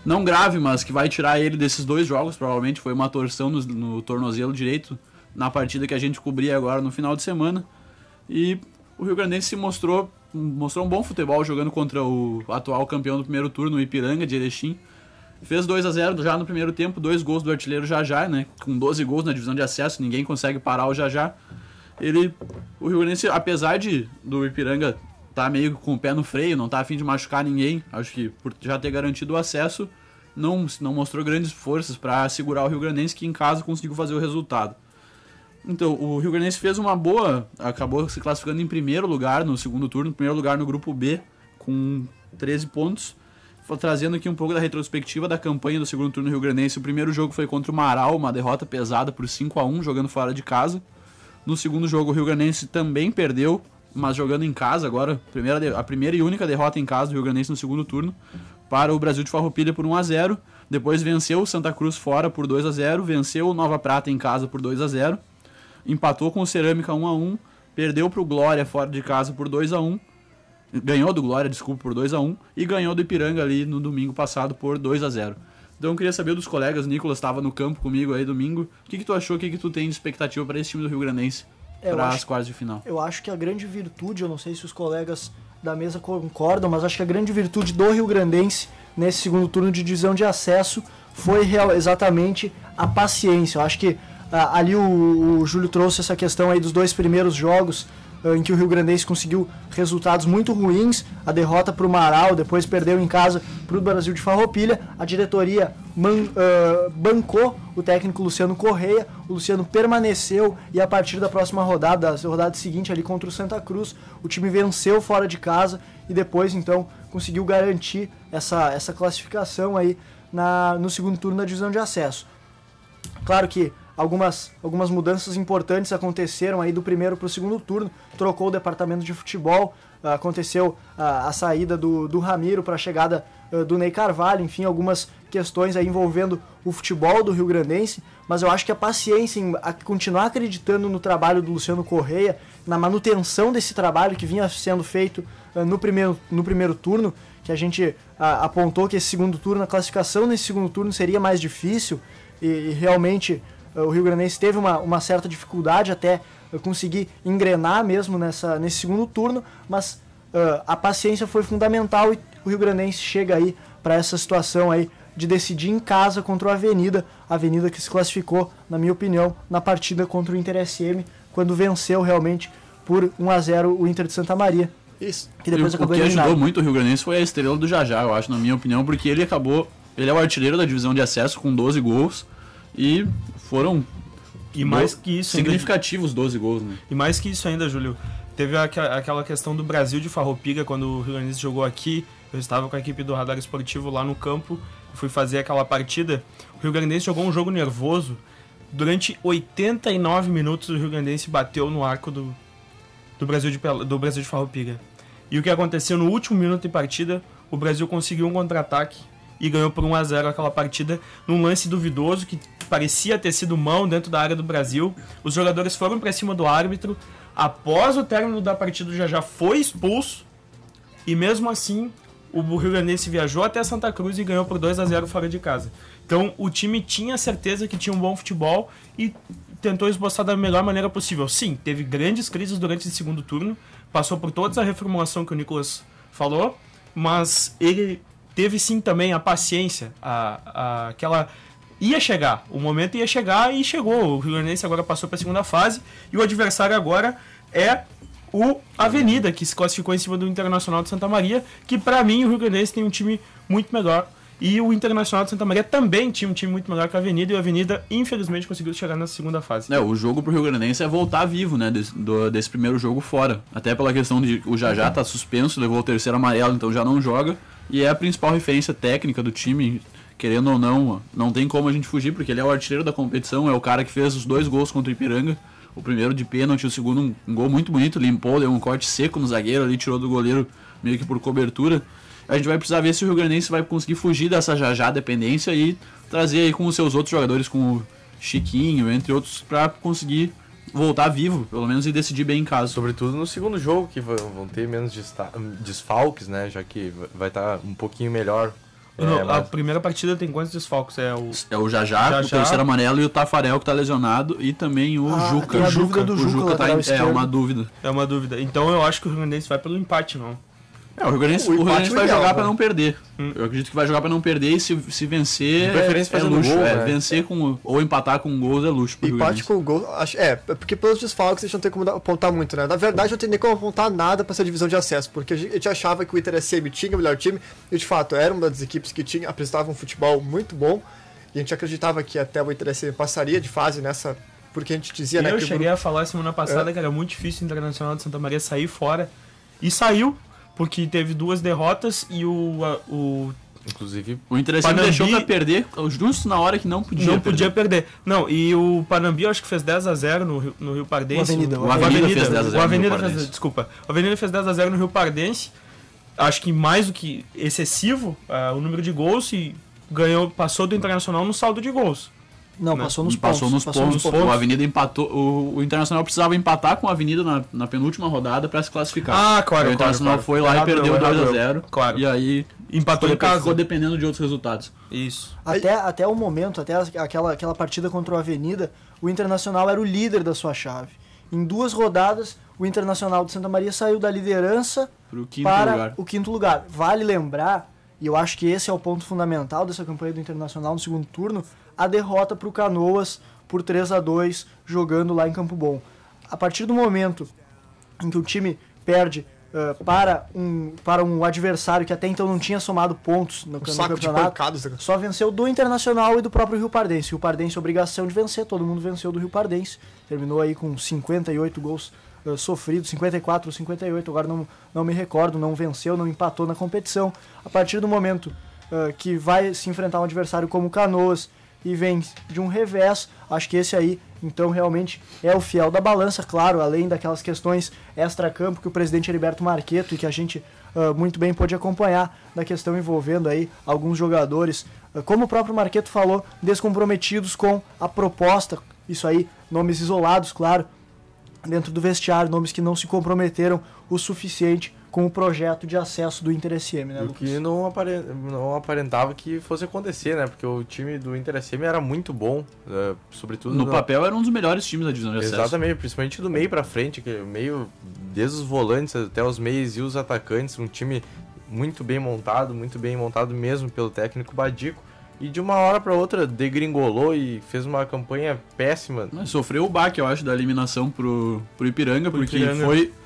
não grave, mas que vai tirar ele desses 2 jogos, provavelmente foi uma torção no tornozelo direito na partida que a gente cobria agora no final de semana. E o Rio Grandense mostrou um bom futebol jogando contra o atual campeão do primeiro turno, o Ipiranga de Erechim. Fez 2-0 já no primeiro tempo, 2 gols do artilheiro Jajá, né? Com 12 gols na divisão de acesso, ninguém consegue parar o Jajá. O Rio Grandense, apesar do Ipiranga tá meio com o pé no freio, não tá a fim de machucar ninguém, acho que por já ter garantido o acesso, não mostrou grandes forças para segurar o Rio Grandense, que em casa conseguiu fazer o resultado. Então, o Rio Grandense fez uma boa, acabou se classificando em primeiro lugar no segundo turno, primeiro lugar no grupo B, com 13 pontos. Trazendo aqui um pouco da retrospectiva da campanha do segundo turno do Rio Grandense. O primeiro jogo foi contra o Marau, uma derrota pesada por 5-1, jogando fora de casa. No segundo jogo, o Rio Grandense também perdeu, mas jogando em casa agora. A primeira e única derrota em casa do Rio Grandense no segundo turno para o Brasil de Farroupilha por 1-0. Depois venceu o Santa Cruz fora por 2-0, venceu o Nova Prata em casa por 2-0, empatou com o Cerâmica 1-1, perdeu para o Glória fora de casa por 2-1, ganhou do Glória, por 2-1, e ganhou do Ipiranga ali no domingo passado por 2-0. Então eu queria saber dos colegas, o Nicolas estava no campo comigo aí domingo, o que tu achou, o que tu tem de expectativa para esse time do Rio Grandense para as quartas de final?
Eu acho que a grande virtude, eu não sei se os colegas da mesa concordam, mas acho que a grande virtude do Rio Grandense nesse segundo turno de divisão de acesso foi exatamente a paciência. Eu acho que ali o Júlio trouxe essa questão aí dos 2 primeiros jogos em que o Rio Grandense conseguiu resultados muito ruins, a derrota para o Marau, depois perdeu em casa para o Brasil de Farroupilha. A diretoria bancou o técnico Luciano Correia, o Luciano permaneceu e a partir da próxima rodada, a rodada seguinte ali contra o Santa Cruz, o time venceu fora de casa e depois então conseguiu garantir essa classificação aí no segundo turno da divisão de acesso. Claro que algumas mudanças importantes aconteceram aí do primeiro para o segundo turno. Trocou o departamento de futebol, aconteceu a saída do Ramiro para a chegada do Ney Carvalho, enfim, algumas questões aí envolvendo o futebol do Rio Grandense, mas eu acho que a paciência em continuar acreditando no trabalho do Luciano Correia, na manutenção desse trabalho que vinha sendo feito no primeiro turno, que a gente apontou que esse segundo turno, a classificação nesse segundo turno seria mais difícil e realmente o Rio Grandense teve uma certa dificuldade até conseguir engrenar mesmo nesse segundo turno, mas a paciência foi fundamental e o Rio Grandense chega aí para essa situação aí de decidir em casa contra o Avenida que se classificou, na minha opinião, na partida contra o Inter SM, quando venceu realmente por 1-0 o Inter de Santa Maria.
Isso.
Que depois
o que
eliminado.
ajudou muito o Rio Grandense foi a estrela do Jajá, eu acho, na minha opinião, porque ele é o artilheiro da divisão de acesso com 12 gols e foram
mais que isso
significativos 12 gols, né?
E mais que isso ainda, Júlio, teve aquela questão do Brasil de Farroupilha, quando o Rio Grandense jogou aqui, eu estava com a equipe do Radar Esportivo lá no campo, fui fazer aquela partida, o Rio Grandense jogou um jogo nervoso, durante 89 minutos o Rio Grandense bateu no arco do Brasil de Farroupilha. E o que aconteceu no último minuto de partida, o Brasil conseguiu um contra-ataque e ganhou por 1-0 aquela partida, num lance duvidoso que parecia ter sido mão dentro da área do Brasil. Os jogadores foram para cima do árbitro. Após o término da partida, o Jajá foi expulso. E mesmo assim, o Rio Grandense viajou até Santa Cruz e ganhou por 2-0 fora de casa. Então, o time tinha certeza que tinha um bom futebol e tentou esboçar da melhor maneira possível. Sim, teve grandes crises durante esse segundo turno. Passou por toda essa reformulação que o Nicolas falou. Mas ele teve sim também a paciência, aquela... Ia chegar, o momento ia chegar e chegou. O Rio Grandense agora passou para a segunda fase e o adversário agora é o Avenida, que se classificou em cima do Internacional de Santa Maria, que para mim o Rio Grandense tem um time muito melhor. E o Internacional de Santa Maria também tinha um time muito melhor que a Avenida, e a Avenida infelizmente conseguiu chegar na segunda fase.
O jogo pro Rio Grandense é voltar vivo, né, desse primeiro jogo fora. Até pela questão de o Jajá tá suspenso, levou o terceiro amarelo, então já não joga. E é a principal referência técnica do time, querendo ou não tem como a gente fugir, porque ele é o artilheiro da competição, é o cara que fez os 2 gols contra o Ipiranga. O primeiro de pênalti, o segundo um gol muito bonito, limpou, deu um corte seco no zagueiro ali, tirou do goleiro meio que por cobertura. A gente vai precisar ver se o Rio Grandense vai conseguir fugir dessa Jajá dependência e trazer aí com os seus outros jogadores, com o Chiquinho, entre outros, para conseguir voltar vivo, pelo menos, e decidir bem em casa.
Sobretudo no segundo jogo, que vão ter menos desfalques, né? Já que vai estar um pouquinho melhor.
A primeira partida tem quantos desfalques? É
o Jajá, o terceiro amarelo, e o Tafarel, que tá lesionado, e também o Juca.
Tem a dúvida do Juca
tá uma dúvida.
É uma dúvida. Então eu acho que o Rio Grandense vai pelo empate, não?
O Rio Grandense vai jogar para não perder. Eu acredito que vai jogar para não perder, e se vencer,
de preferência fazendo
luxo.
Gol, né?
Vencer ou empatar com gols é luxo.
Empate com gol, porque pelos desfalques a gente não tem como apontar muito, né? Na verdade, não tem nem como apontar nada para essa divisão de acesso, porque a gente achava que o Inter SM tinha o melhor time, e de fato era uma das equipes que apresentava um futebol muito bom, e a gente acreditava que até o Inter SM passaria de fase nessa, porque a gente dizia, né?
Eu cheguei a falar semana passada que era muito difícil o Internacional de Santa Maria sair fora, e saiu. Porque teve 2 derrotas e
inclusive, o Inter deixou pra perder justo na hora que não podia
perder. Não, e o Panambi eu acho que fez 10-0 no Rio Pardense.
O Avenida fez 10-0
no Rio Pardense. Desculpa. O Avenida fez 10-0 no Rio Pardense. Acho que mais do que excessivo o número de gols, e passou do Internacional no saldo de gols.
Não, né? Passou nos pontos.
O Avenida empatou. O Internacional precisava empatar com a Avenida na penúltima rodada para se classificar.
Claro.
O Internacional foi lá e perdeu 2-0.
Claro.
E aí
empatou em casa.
Ficou dependendo de outros resultados.
Isso.
Até o momento, até aquela partida contra o Avenida, o Internacional era o líder da sua chave. Em 2 rodadas, o Internacional de Santa Maria saiu da liderança
o
para o quinto lugar. Vale lembrar e eu acho que esse é o ponto fundamental dessa campanha do Internacional no segundo turno, a derrota para o Canoas por 3-2, jogando lá em Campo Bom. A partir do momento em que o time perde para um adversário que até então não tinha somado pontos no campeonato, só venceu do Internacional e do próprio Rio Pardense. O Rio Pardense, obrigação de vencer, todo mundo venceu do Rio Pardense, terminou aí com 58 gols sofridos, 54 ou 58, agora não me recordo, não venceu, não empatou na competição. A partir do momento que vai se enfrentar um adversário como o Canoas e vem de um revés, acho que esse aí, então, realmente é o fiel da balança, claro, além daquelas questões extra-campo que o presidente Heriberto Marqueto e que a gente muito bem pôde acompanhar, da questão envolvendo aí alguns jogadores, como o próprio Marqueto falou, descomprometidos com a proposta, isso aí, nomes isolados, claro, dentro do vestiário, nomes que não se comprometeram o suficiente com o projeto de acesso do Inter SM, né,
Lucas? O que não aparentava que fosse acontecer, né? Porque o time do Inter SM era muito bom, sobretudo...
No papel era um dos melhores times da divisão de acesso.
Exatamente, principalmente do meio pra frente, que meio, desde os volantes até os meios e os atacantes, um time muito bem montado mesmo pelo técnico Badico. E de uma hora para outra degringolou e fez uma campanha péssima.
Sofreu o baque, eu acho, da eliminação pro Ipiranga, porque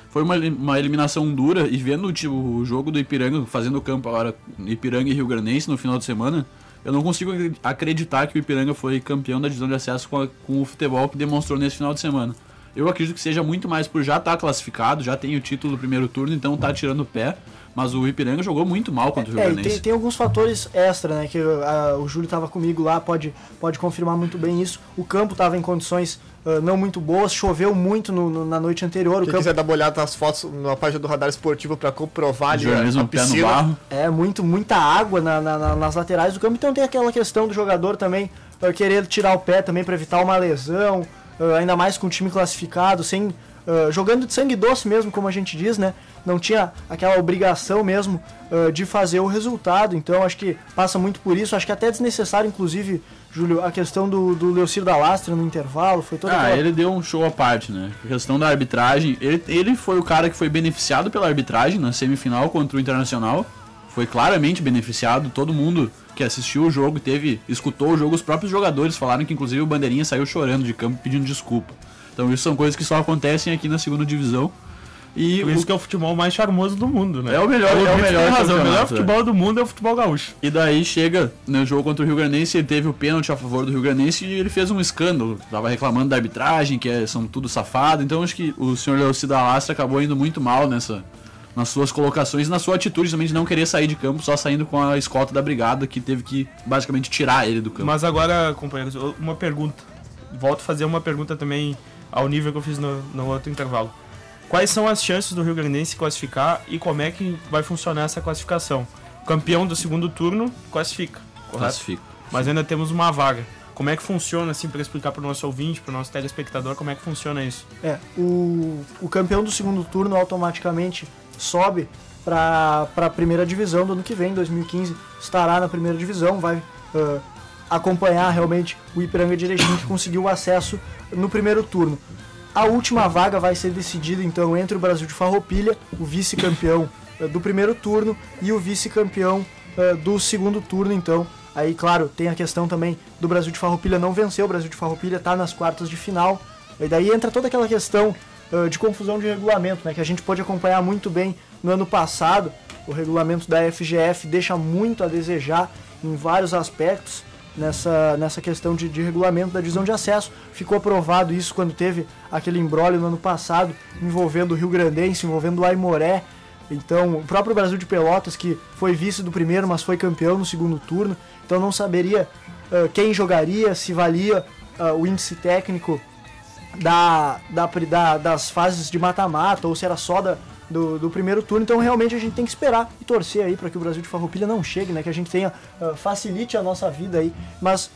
foi uma eliminação dura. E vendo o jogo do Ipiranga, fazendo o campo agora, Ipiranga e Rio Grandense no final de semana, eu não consigo acreditar que o Ipiranga foi campeão da divisão de acesso com o futebol que demonstrou nesse final de semana. Eu acredito que seja muito mais por já estar classificado, já tem o título do primeiro turno, então tá tirando o pé. Mas o Ipiranga jogou muito mal contra o Rio Grandense.
Tem alguns fatores extra, né? Que o Júlio estava comigo lá, pode confirmar muito bem isso. O campo estava em condições não muito boas, choveu muito na noite anterior.
Quem quiser dar uma olhada nas fotos na página do Radar Esportivo para comprovar ali a piscina.
No barro.
Muita água nas laterais do campo. Então tem aquela questão do jogador também querer tirar o pé também para evitar uma lesão, ainda mais com o time classificado, jogando de sangue doce mesmo, como a gente diz, né? Não tinha aquela obrigação mesmo de fazer o resultado, então acho que passa muito por isso, acho que até desnecessário, inclusive, Júlio, a questão do Leocir da Lastra no intervalo, foi toda
ele deu um show à parte, né? A questão da arbitragem, ele foi o cara que foi beneficiado pela arbitragem na semifinal contra o Internacional, foi claramente beneficiado, todo mundo que assistiu o jogo, escutou o jogo, os próprios jogadores falaram que inclusive o Bandeirinha saiu chorando de campo pedindo desculpa. Então isso são coisas que só acontecem aqui na segunda divisão.
E por isso que é o futebol mais charmoso do mundo, né?
É o melhor
futebol do mundo é o futebol gaúcho.
E daí chega no jogo contra o Rio Grandense, ele teve o pênalti a favor do Rio Grandense e ele fez um escândalo. Tava reclamando da arbitragem, são tudo safado. Então acho que o senhor Leocir da Lastra acabou indo muito mal nas suas colocações e na sua atitude também de não querer sair de campo, só saindo com a escolta da brigada, que teve que basicamente tirar ele do campo.
Mas agora, companheiros, uma pergunta. Volto a fazer uma pergunta também ao nível que eu fiz no outro intervalo. Quais são as chances do Rio Grandense classificar e como é que vai funcionar essa classificação? O campeão do segundo turno classifica, correto?
Classifica.
Mas ainda temos uma vaga. Como é que funciona, assim, para explicar para o nosso ouvinte, para o nosso telespectador, como é que funciona isso?
O campeão do segundo turno automaticamente sobe para a primeira divisão do ano que vem, 2015, estará na primeira divisão, vai acompanhar realmente o Ipiranga de Erechim, que conseguiu o acesso no primeiro turno. A última vaga vai ser decidida então entre o Brasil de Farroupilha, o vice-campeão do primeiro turno, e o vice-campeão do segundo turno. Então, aí claro, tem a questão também do Brasil de Farroupilha não vencer, o Brasil de Farroupilha está nas quartas de final, e daí entra toda aquela questão de confusão de regulamento, né, que a gente pôde acompanhar muito bem no ano passado. O regulamento da FGF deixa muito a desejar em vários aspectos. Nessa questão de regulamento da divisão de acesso. Ficou aprovado isso quando teve aquele imbróglio no ano passado envolvendo o Rio Grandense, envolvendo o Aimoré. Então, o próprio Brasil de Pelotas, que foi vice do primeiro, mas foi campeão no segundo turno, então não saberia quem jogaria, se valia o índice técnico das fases de mata-mata, ou se era só do primeiro turno. Então realmente a gente tem que esperar e torcer aí para que o Brasil de Farroupilha não chegue, né, que a gente facilite a nossa vida aí, mas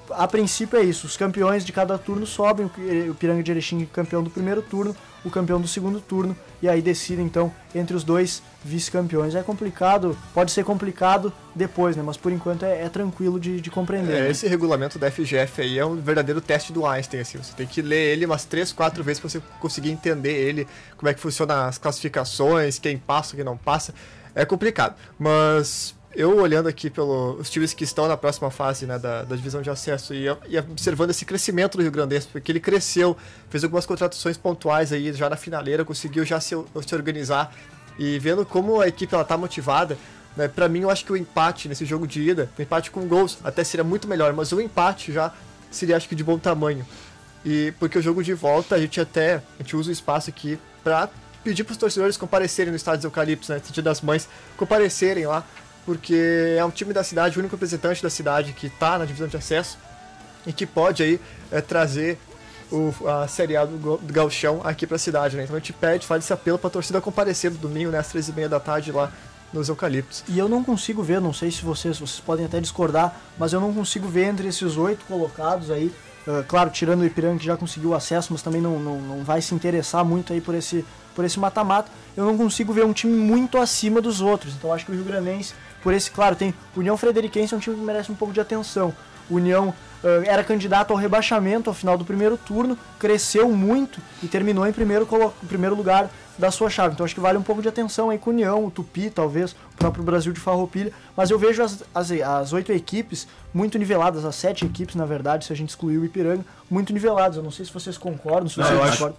a princípio é isso, os campeões de cada turno sobem, o Ipiranga de Erechim campeão do primeiro turno, o campeão do segundo turno, e aí decide então entre os dois vice-campeões. É complicado, pode ser complicado depois, né, mas por enquanto é tranquilo de compreender. Né?
Esse regulamento da FGF aí é um verdadeiro teste do Einstein, assim, você tem que ler ele umas 3, 4 vezes para você conseguir entender ele, como é que funciona as classificações, quem passa, quem não passa. é complicado. Mas eu olhando aqui pelos times que estão na próxima fase, né, da divisão de acesso e observando esse crescimento do Rio Grandense, porque ele cresceu, fez algumas contratações pontuais aí já na finaleira, conseguiu já se organizar, e vendo como a equipe está motivada, né, para mim eu acho que o empate nesse jogo de ida, o empate com gols até seria muito melhor, mas o empate já seria, acho que, de bom tamanho. E porque o jogo de volta a gente usa o espaço aqui para pedir para os torcedores comparecerem no estádio dos Eucaliptos, né, no Dia das Mães, comparecerem lá, porque é um time da cidade, o único representante da cidade que está na divisão de acesso e que pode aí trazer a Série A do Gauchão aqui para a cidade, né? Então a gente faz esse apelo para a torcida comparecer no domingo, né, às 13h30 da tarde lá nos Eucaliptos.
E eu não consigo ver, não sei se vocês podem até discordar, mas eu não consigo ver entre esses 8 colocados aí, claro, tirando o Ipiranga que já conseguiu acesso, mas também não vai se interessar muito aí por esse mata-mata, eu não consigo ver um time muito acima dos outros. Então acho que o Rio Grandense, claro, tem União Frederiquense, é um time que merece um pouco de atenção. União era candidato ao rebaixamento ao final do primeiro turno, cresceu muito e terminou em primeiro lugar da sua chave. Então acho que vale um pouco de atenção aí com o União, o Tupi, talvez, o próprio Brasil de Farroupilha. Mas eu vejo as 8 equipes muito niveladas, as 7 equipes, na verdade, se a gente excluir o Ipiranga, muito niveladas. Eu não sei se vocês concordam.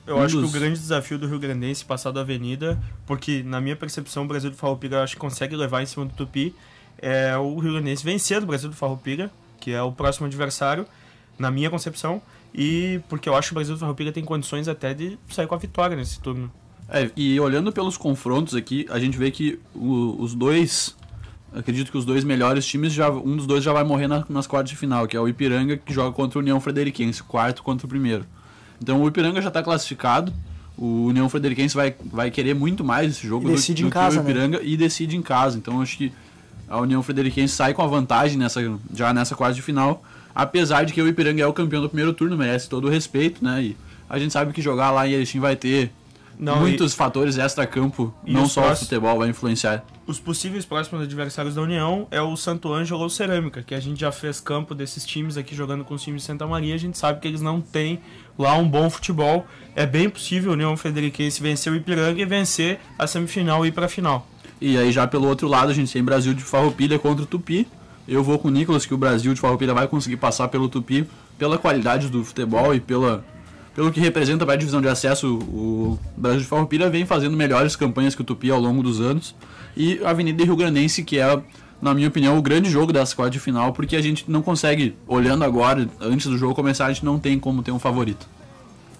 Eu acho que o grande desafio do Rio Grandense passar da Avenida, porque na minha percepção o Brasil de Farroupilha eu acho que consegue levar em cima do Tupi, é o Rio Grandense vencer do Brasil de Farroupilha, que é o próximo adversário, na minha concepção, e porque eu acho que o Brasil de Farroupilha tem condições até de sair com a vitória nesse turno.
E olhando pelos confrontos aqui, a gente vê que os dois, acredito que os dois melhores times, um dos dois já vai morrer nas quartas de final, que é o Ipiranga, que joga contra o União Frederiquense, quarto contra o primeiro. Então o Ipiranga já está classificado, o União Frederiquense vai querer muito mais esse jogo do que o Ipiranga, né? E decide em casa. Então acho que a União Frederiquense sai com a vantagem já nessa quarta de final, apesar de que o Ipiranga é o campeão do primeiro turno, merece todo o respeito, né? E a gente sabe que jogar lá em Erechim vai ter muitos fatores extra-campo, não só o futebol vai influenciar.
Os possíveis próximos adversários da União é o Santo Ângelo ou Cerâmica, que a gente já fez campo desses times aqui jogando com os times de Santa Maria, a gente sabe que eles não têm lá um bom futebol. É bem possível a União Frederiquense vencer o Ipiranga e vencer a semifinal e ir para a final.
E aí já pelo outro lado a gente tem Brasil de Farroupilha contra o Tupi. Eu vou com o Nicolas que o Brasil de Farroupilha vai conseguir passar pelo Tupi pela qualidade do futebol e pelo que representa para a divisão de acesso. O Brasil de Farroupilha vem fazendo melhores campanhas que o Tupi ao longo dos anos. E a Avenida Rio Grandense, que é, na minha opinião, o grande jogo dessa quarta de final, porque a gente não consegue, olhando agora, antes do jogo começar, a gente não tem como ter um favorito.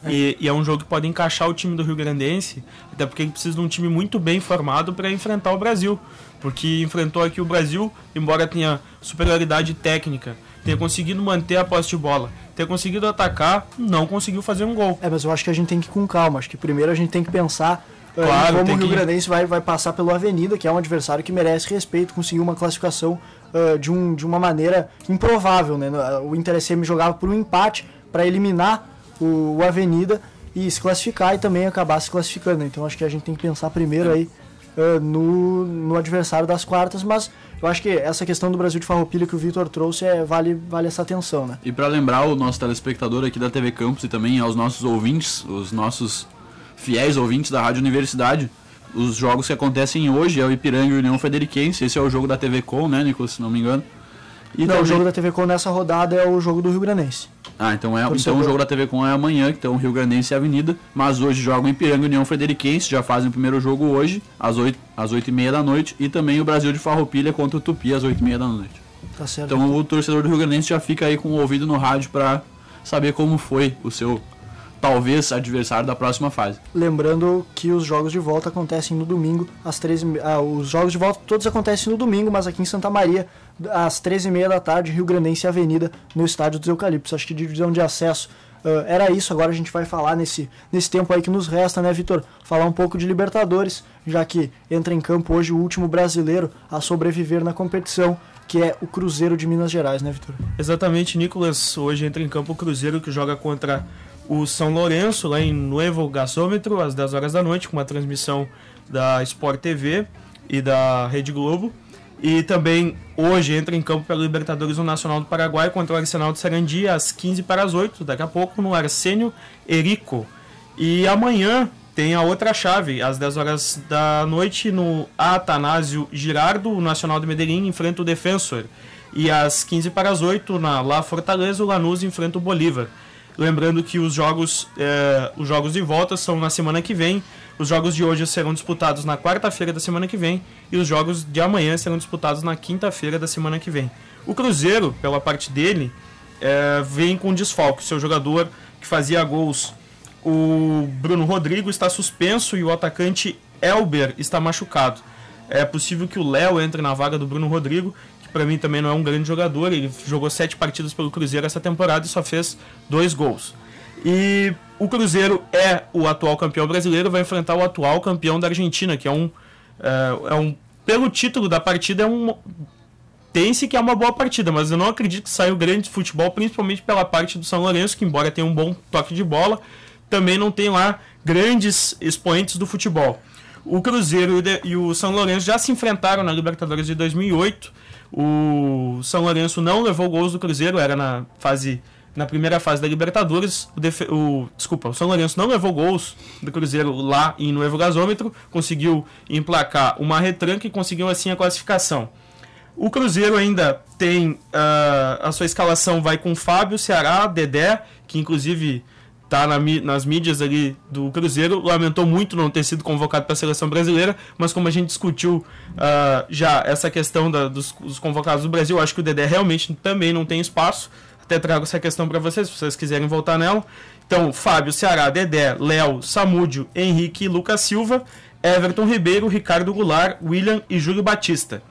E é um jogo que pode encaixar o time do Rio Grandense, até porque ele precisa de um time muito bem formado para enfrentar o Brasil, porque enfrentou aqui o Brasil, embora tenha superioridade técnica, tenha conseguido manter a posse de bola, tenha conseguido atacar, não conseguiu fazer um gol.
Mas eu acho que a gente tem que ir com calma, acho que primeiro a gente tem que pensar como o Rio Grandense vai passar pelo Avenida, que é um adversário que merece respeito, conseguiu uma classificação de uma maneira improvável, né? O Inter SM jogava por um empate para eliminar o Avenida e se classificar e também acabar se classificando. Então acho que a gente tem que pensar primeiro aí no adversário das quartas, mas eu acho que essa questão do Brasil de Farroupilha que o Vitor trouxe vale essa atenção, né?
E para lembrar o nosso telespectador aqui da TV Campus e também aos nossos ouvintes, os nossos fiéis ouvintes da Rádio Universidade, os jogos que acontecem hoje é o Ipiranga e o União Frederiquense. Esse é o jogo da TV Com, né, Nicolas, se não me engano.
E não, também... o jogo da TV Com nessa rodada é o jogo do Rio Grandense.
Então o jogo da TV Com é amanhã, então Rio Grandense e Avenida. Mas hoje jogam Ipiranga e União Frederiquense, já fazem o primeiro jogo hoje, às 8h30 da noite. E também o Brasil de Farroupilha contra o Tupi, às 8h30 da noite.
Tá certo.
Então o torcedor do Rio Grandense já fica aí com o ouvido no rádio para saber como foi o seu, talvez, adversário da próxima fase.
Lembrando que os jogos de volta acontecem no domingo, às 13h. Os jogos de volta todos acontecem no domingo, mas aqui em Santa Maria, às 13h30 da tarde, Rio Grandense e Avenida, no Estádio dos Eucaliptos. Acho que divisão de acesso era isso. Agora a gente vai falar nesse tempo aí que nos resta, né, Vitor? Falar um pouco de Libertadores, já que entra em campo hoje o último brasileiro a sobreviver na competição, que é o Cruzeiro de Minas Gerais, né, Vitor?
Exatamente, Nicolas. Hoje entra em campo o Cruzeiro, que joga contra o São Lourenço, lá em Nuevo Gasômetro, às 10 horas da noite, com uma transmissão da Sport TV e da Rede Globo. E também hoje entra em campo pelo Libertadores o Nacional do Paraguai contra o Arsenal de Sarandi, às 7h15, daqui a pouco, no Arsênio Erico. E amanhã tem a outra chave, às 10 horas da noite, no Atanásio Girardo, o Nacional de Medellín enfrenta o Defensor. E às 15:08, na La Fortaleza, o Lanús enfrenta o Bolívar. Lembrando que os jogos de volta são na semana que vem. Os jogos de hoje serão disputados na quarta-feira da semana que vem. E os jogos de amanhã serão disputados na quinta-feira da semana que vem. O Cruzeiro, pela parte dele, vem com desfalque. Seu jogador que fazia gols, o Bruno Rodrigo, está suspenso e o atacante Elber está machucado. É possível que o Léo entre na vaga do Bruno Rodrigo, que para mim também não é um grande jogador. Ele jogou 7 partidas pelo Cruzeiro essa temporada e só fez 2 gols. E o Cruzeiro é o atual campeão brasileiro, vai enfrentar o atual campeão da Argentina, que pelo título da partida, tem-se que é uma boa partida, mas eu não acredito que saia o grande futebol, principalmente pela parte do São Lourenço, que embora tenha um bom toque de bola, também não tem lá grandes expoentes do futebol. O Cruzeiro e o São Lourenço já se enfrentaram na Libertadores de 2008. O São Lourenço não levou gols do Cruzeiro, era na primeira fase da Libertadores. O São Lourenço não levou gols do Cruzeiro lá no Evo Gasômetro, conseguiu emplacar uma retranca e conseguiu assim a classificação. O Cruzeiro ainda tem a sua escalação, vai com Fábio, Ceará, Dedé, que inclusive está nas mídias ali do Cruzeiro, lamentou muito não ter sido convocado para a seleção brasileira, mas como a gente discutiu já essa questão dos convocados do Brasil, acho que o Dedé realmente também não tem espaço. Até trago essa questão para vocês, se vocês quiserem voltar nela. Então, Fábio, Ceará, Dedé, Léo, Samúdio, Henrique e Lucas Silva, Everton Ribeiro, Ricardo Goulart, William e Júlio Batista.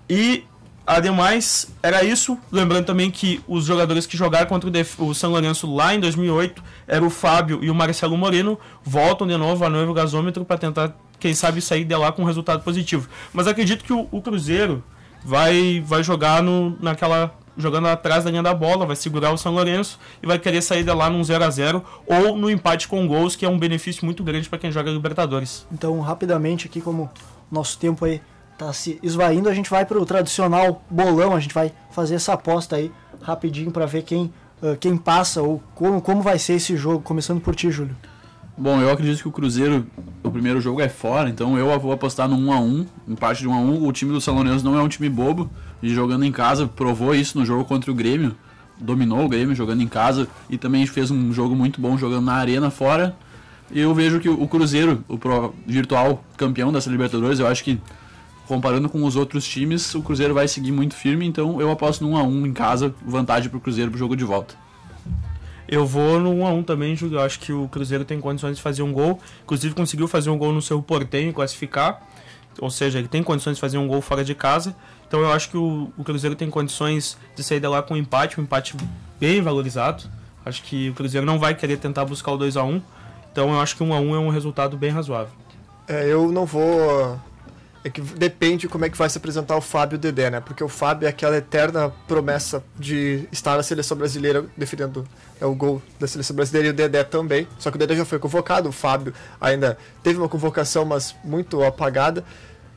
E, ademais, era isso. Lembrando também que os jogadores que jogaram contra o São Lourenço lá em 2008 eram o Fábio e o Marcelo Moreno. Voltam de novo a Novo Gasômetro para tentar, quem sabe, sair de lá com um resultado positivo. Mas acredito que o Cruzeiro vai jogar jogando atrás da linha da bola, vai segurar o São Lourenço e vai querer sair de lá num 0-0 ou no empate com gols, que é um benefício muito grande para quem joga Libertadores.
Então, rapidamente aqui, como o nosso tempo aí tá se esvaindo, a gente vai pro tradicional bolão, a gente vai fazer essa aposta aí rapidinho para ver quem passa ou como vai ser esse jogo, começando por ti, Júlio.
Bom, eu acredito que o Cruzeiro, o primeiro jogo é fora, então eu vou apostar no 1-1, empate de 1-1. O time do São Lourenço não é um time bobo, e jogando em casa, provou isso no jogo contra o Grêmio, dominou o Grêmio jogando em casa, e também fez um jogo muito bom jogando na arena fora. E eu vejo que o Cruzeiro, o virtual campeão dessa Libertadores, eu acho que, comparando com os outros times, o Cruzeiro vai seguir muito firme, então eu aposto no 1-1 em casa, vantagem pro Cruzeiro pro jogo de volta.
Eu vou no 1-1 também, Júlio. Eu acho que o Cruzeiro tem condições de fazer um gol. Inclusive conseguiu fazer um gol no seu Porteño e classificar. Ou seja, ele tem condições de fazer um gol fora de casa. Então eu acho que o Cruzeiro tem condições de sair de lá com um empate bem valorizado. Acho que o Cruzeiro não vai querer tentar buscar o 2-1. Então eu acho que 1-1 é um resultado bem razoável.
Eu não vou... É que depende de como é que vai se apresentar o Fábio e o Dedé, né? Porque o Fábio é aquela eterna promessa de estar na seleção brasileira defendendo o gol da seleção brasileira, e o Dedé também. Só que o Dedé já foi convocado, o Fábio ainda teve uma convocação, mas muito apagada.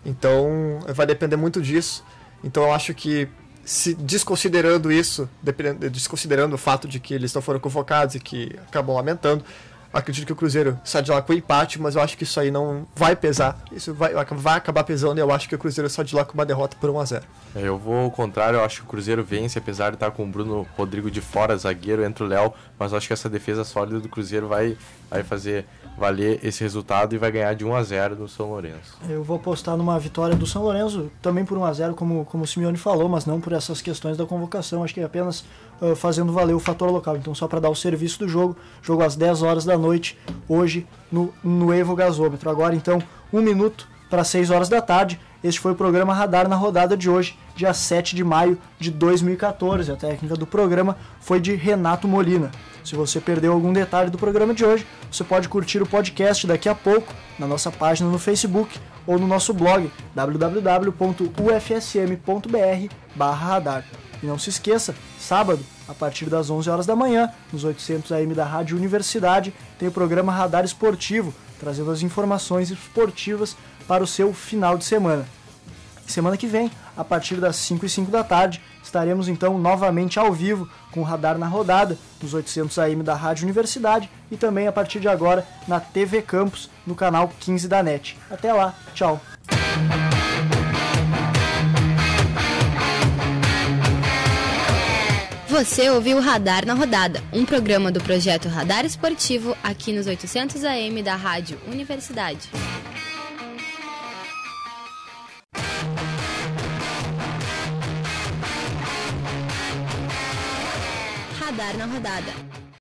Então vai depender muito disso. Então eu acho que, se desconsiderando isso, desconsiderando o fato de que eles não foram convocados e que acabam lamentando, acredito que o Cruzeiro sai de lá com empate, mas eu acho que isso aí não vai pesar. Isso vai acabar pesando, e eu acho que o Cruzeiro sai de lá com uma derrota por 1-0.
Eu vou ao contrário, eu acho que o Cruzeiro vence, apesar de estar com o Bruno Rodrigo de fora, zagueiro, entra o Léo, mas eu acho que essa defesa sólida do Cruzeiro vai fazer valer esse resultado e vai ganhar de 1-0 no São Lourenço.
Eu vou apostar numa vitória do São Lourenço, também por 1-0, como o Simeone falou, mas não por essas questões da convocação, acho que é apenas fazendo valer o fator local. Então, só para dar o serviço do jogo às 10 horas da noite, hoje, no Evo Gasômetro. Agora, então, 1 minuto para 6 horas da tarde. Este foi o programa Radar na rodada de hoje, dia 7 de maio de 2014. A técnica do programa foi de Renato Molina. Se você perdeu algum detalhe do programa de hoje, você pode curtir o podcast daqui a pouco na nossa página no Facebook ou no nosso blog www.ufsm.br/radar. E não se esqueça, sábado, a partir das 11 horas da manhã, nos 800 AM da Rádio Universidade, tem o programa Radar Esportivo, trazendo as informações esportivas para o seu final de semana. Semana que vem, a partir das 5h05 da tarde, estaremos então novamente ao vivo com o Radar na Rodada, nos 800 AM da Rádio Universidade e também a partir de agora na TV Campus, no canal 15 da NET. Até lá, tchau!
Você ouviu Radar na Rodada, um programa do projeto Radar Esportivo aqui nos 800 AM da Rádio Universidade. Radar na Rodada.